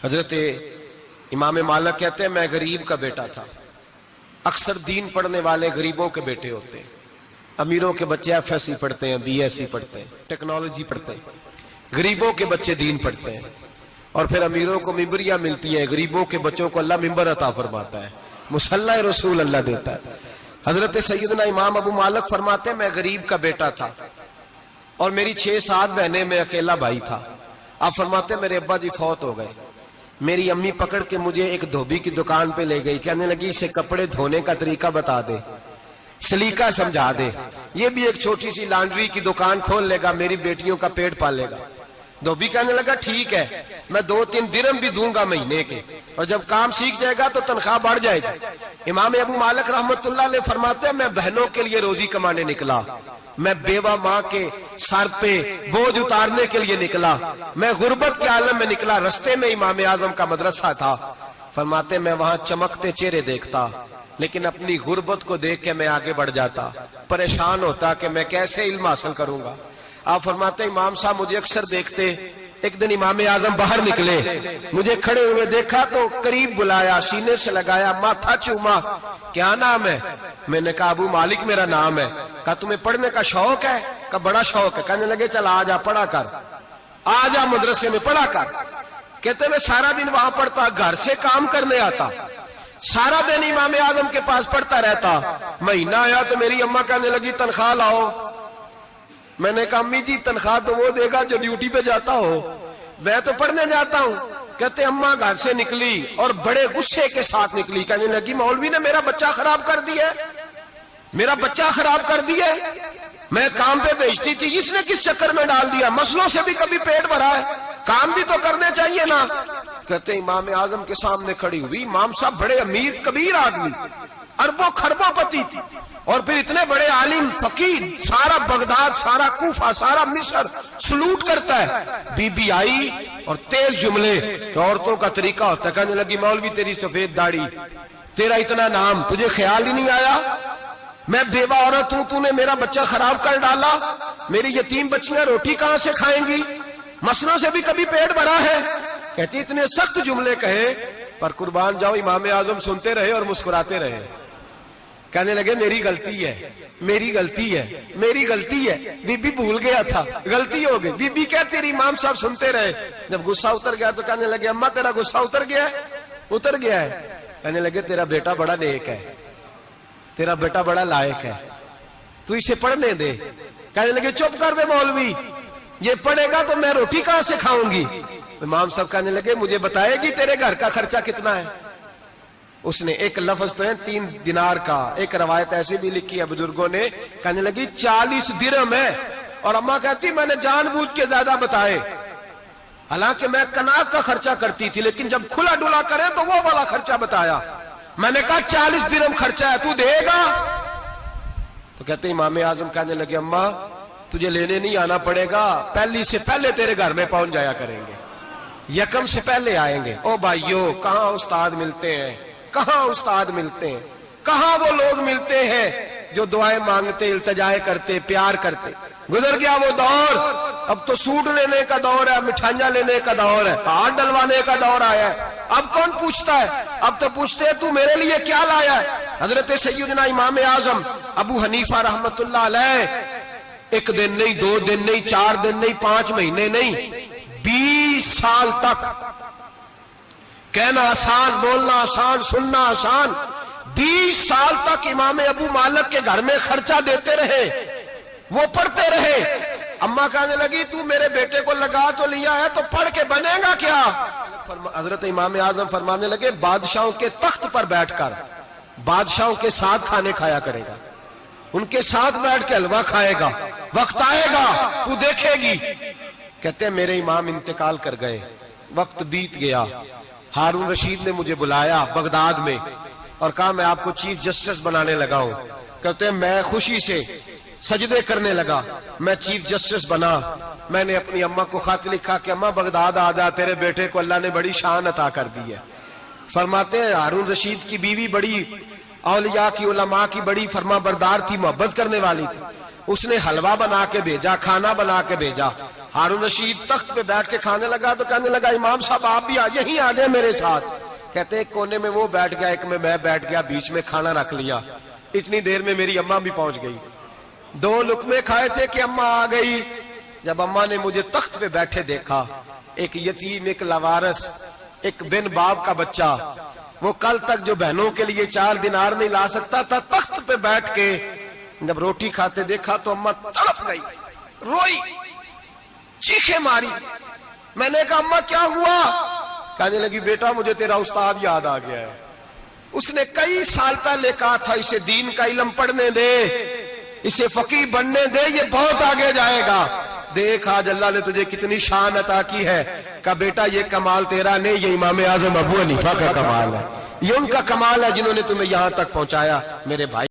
حضرت امام مالک کہتے ہیں میں غریب کا بیٹا تھا. اکثر دین پڑھنے والے غریبوں کے بیٹے ہوتے ہیں. امیروں کے بچے ایف ایس سی پڑھتے ہیں, بی ایس سی پڑھتے ہیں, ٹیکنالوجی پڑھتے ہیں. غریبوں کے بچے دین پڑھتے ہیں اور پھر امیروں کو ممبریاں ملتی ہیں. غریبوں کے بچوں کو اللہ ممبر عطا فرماتا ہے, مصلی رسول اللہ دیتا ہے. حضرت سیدنا امام ابو مالک فرماتے ہیں میں غریب کا بیٹا تھا اور میری 6-7 بہنیں, میں اکیلا بھائی تھا. آپ فرماتے ہیں میرے ابا جی فوت ہو گئے. میری امی پکڑ کے مجھے ایک دھوبی کی دکان پہ لے گئی, کہنے لگی اسے کپڑے دھونے کا طریقہ بتا دے, سلیقہ سمجھا دے, یہ بھی ایک چھوٹی سی لانڈری کی دکان کھول لے گا, میری بیٹیوں کا پیٹ پالے گا. دھوبی کہنے لگا ٹھیک ہے, میں 2-3 درہم بھی دوں گا مہینے کے, اور جب کام سیکھ جائے گا تو تنخواہ بڑھ جائے گی. امام ابو مالک رحمت اللہ علیہ فرماتے ہیں میں بہنوں کے لیے روزی کمانے نکلا, میں بیوہ ماں کے سر پہ بوجھ اتارنے کے لیے نکلا, میں غربت کے عالم میں نکلا. رستے میں امام اعظم کا مدرسہ تھا. فرماتے میں وہاں چمکتے چہرے دیکھتا, لیکن اپنی غربت کو دیکھ کے میں آگے بڑھ جاتا, پریشان ہوتا کہ میں کیسے علم حاصل کروں گا. آپ فرماتے امام صاحب مجھے اکثر دیکھتے. ایک دن امام اعظم باہر نکلے, مجھے کھڑے ہوئے دیکھا تو قریب بلایا, سینے سے لگایا, ماتھا چوما. کیا نام ہے؟ میں نے کہا ابو مالک میرا نام ہے. کہا تمہیں پڑھنے کا شوق ہے؟ کہا بڑا شوق ہے. کہنے لگے چل آ جا پڑھا کر, آ جا مدرسے میں پڑھا کر. کہتے میں سارا دن وہاں پڑھتا, گھر سے کام کرنے آتا, سارا دن امام اعظم کے پاس پڑھتا رہتا. مہینہ آیا تو میری اماں کہنے لگی تنخواہ لاؤ. میں نے کہا امی جی تنخواہ تو وہ دے گا جو ڈیوٹی پہ جاتا ہو, میں تو پڑھنے جاتا ہوں. کہتے اماں گھر سے نکلی اور بڑے غصے کے ساتھ نکلی, کہنے لگی مولوی نے میرا بچہ خراب کر دیا, میرا بچہ خراب کر دیا. میں کام پہ بھیجتی تھی, اس نے کس چکر میں ڈال دیا, مسلوں سے بھی کبھی پیٹ بھرا ہے, کام بھی تو کرنے چاہیے نا. کہتے امام اعظم کے سامنے کھڑی ہوئی. امام صاحب بڑے امیر کبیر آدمی, اربوں خربوں پتی تھی, اور پھر اتنے بڑے عالم فقیر, سارا بغداد, سارا کوفہ, سارا مصر سلوٹ کرتا ہے. بی بی آئی اور تیز جملے, عورتوں کا طریقہ ہوتا ہے. کہنے لگی مولوی تیری سفید داڑھی, تیرا اتنا نام, تجھے خیال ہی نہیں آیا میں بیوہ عورت ہوں, تو نے میرا بچہ خراب کر ڈالا, میری یتیم بچیاں روٹی کہاں سے کھائیں گی, مسلوں سے بھی کبھی پیٹ بھرا ہے. کہتی اتنے سخت جملے کہے, پر قربان جاؤ امام اعظم سنتے رہے اور مسکراتے رہے. کہنے لگے میری غلطی ہے, میری غلطی ہے, میری غلطی ہے. بی بی بھول گیا تھا, غلطی ہو گئی. بی بی کہتی رہی, امام صاحب سنتے رہے. جب غصہ اتر گیا تو کہنے لگے اماں تیرا غصہ اتر گیا ہے؟ اتر گیا ہے. کہنے لگے تیرا بیٹا بڑا نیک ہے, تیرا بیٹا بڑا لائق ہے, تو اسے پڑھنے دے. کہنے لگے چپ کر بے مولوی, یہ پڑھے گا تو میں روٹی کہاں سے کھاؤں گی. امام صاحب کہنے لگے مجھے بتائے گی تیرے گھر کا خرچہ کتنا ہے. اس نے ایک لفظ تو ہے 3 دینار کا, ایک روایت ایسی بھی لکھی ہے بزرگوں نے, کہنے لگی 40 درہم ہے. اور اماں کہتی میں نے جان بوجھ کے زیادہ بتائے, حالانکہ میں کناک کا خرچہ کرتی تھی, لیکن جب کھلا ڈلا کرے تو وہ والا خرچہ بتایا. میں نے کہا 40 درہم خرچہ ہے, تو دے گا؟ تو کہتے امام اعظم کہنے لگے اماں تجھے لینے نہیں آنا پڑے گا, پہلی سے پہلے تیرے گھر میں پہنچ جایا کریں گے, یکم سے پہلے آئیں گے. او بھائیو کہاں استاد ملتے ہیں, کہاں استاد ملتے ہیں, کہاں وہ لوگ ملتے ہیں جو دعائیں مانگتے, التجائے کرتے, پیار کرتے. گزر گیا وہ دور, اب تو سوٹ لینے کا دور ہے, مٹھائیاں لینے کا دور ہے, ہاتھ ڈلوانے کا دور آیا ہے. اب کون پوچھتا ہے, اب تو پوچھتے ہیں تو میرے لیے کیا لایا ہے. حضرت سیدنا امام اعظم ابو حنیفہ رحمت اللہ علیہ 1 دن نہیں, 2 دن نہیں, 4 دن نہیں, 5 مہینے نہیں, 20 سال تک, کہنا آسان, بولنا آسان, سننا آسان, 20 سال تک امام ابو مالک کے گھر میں خرچہ دیتے رہے, وہ پڑھتے رہے. اماں کہنے لگی تو میرے بیٹے کو لگا تو لیا ہے, تو پڑھ کے بنے گا کیا. حضرت امام اعظم فرمانے لگے بادشاہوں کے تخت پر بیٹھ کر بادشاہوں کے ساتھ کھانے کھایا کرے گا, ان کے ساتھ بیٹھ کے حلوہ کھائے گا, وقت آئے گا تو دیکھے گی. کہتے ہیں میرے امام انتقال کر گئے, وقت بیت گیا. ہارون رشید نے مجھے بلایا بغداد میں اور کہا میں آپ کو چیف جسٹس بنانے لگا ہوں. کہتے ہیں میں خوشی سے سجدے کرنے لگا, میں چیف جسٹس بنا. میں نے اپنی اماں کو خط لکھا کہ اماں بغداد آ جا, تیرے بیٹے کو اللہ نے بڑی شان عطا کر دی ہے. فرماتے ہیں ہارون رشید کی بیوی بڑی اولیاء کی, علماء کی بڑی فرما بردار تھی, محبت کرنے والی تھی. اس نے حلوہ بنا کے بھیجا, کھانا بنا کے بھیجا. ہارون رشید تخت پہ بیٹھ کے کھانے لگا تو کہنے لگا امام صاحب آپ بھی یہیں آ جائیں میرے ساتھ. کہتے ایک کونے میں وہ بیٹھ گیا, ایک میں بیٹھ گیا, بیچ میں کھانا رکھ لیا. اتنی دیر میں میری اماں بھی پہنچ گئی. 2 لقمے کھائے تھے کہ اماں آ گئی. جب اماں نے مجھے تخت پہ بیٹھے دیکھا, ایک یتیم, ایک لاوارث, ایک بن باپ کا بچہ, وہ کل تک جو بہنوں کے لیے 4 دینار نہیں لا سکتا تھا, تخت پہ بیٹھ کے جب روٹی کھاتے دیکھا تو اماں تڑپ گئی, روئی, چیخیں ماری. میں نے کہا اماں کیا ہوا؟ کہنے لگی بیٹا مجھے تیرا استاد یاد آ گیا ہے. اس نے کئی سال پہلے کہا تھا اسے دین کا علم پڑھنے دے, اسے فقیہ بننے دے, یہ بہت آگے جائے گا. دیکھ آج اللہ نے تجھے کتنی شان عطا کی ہے. کہا بیٹا یہ کمال تیرا نہیں, یہ امام اعظم ابو حنیفہ کا کمال ہے, یہ ان کا کمال ہے جنہوں نے تمہیں یہاں تک پہنچایا. میرے بھائی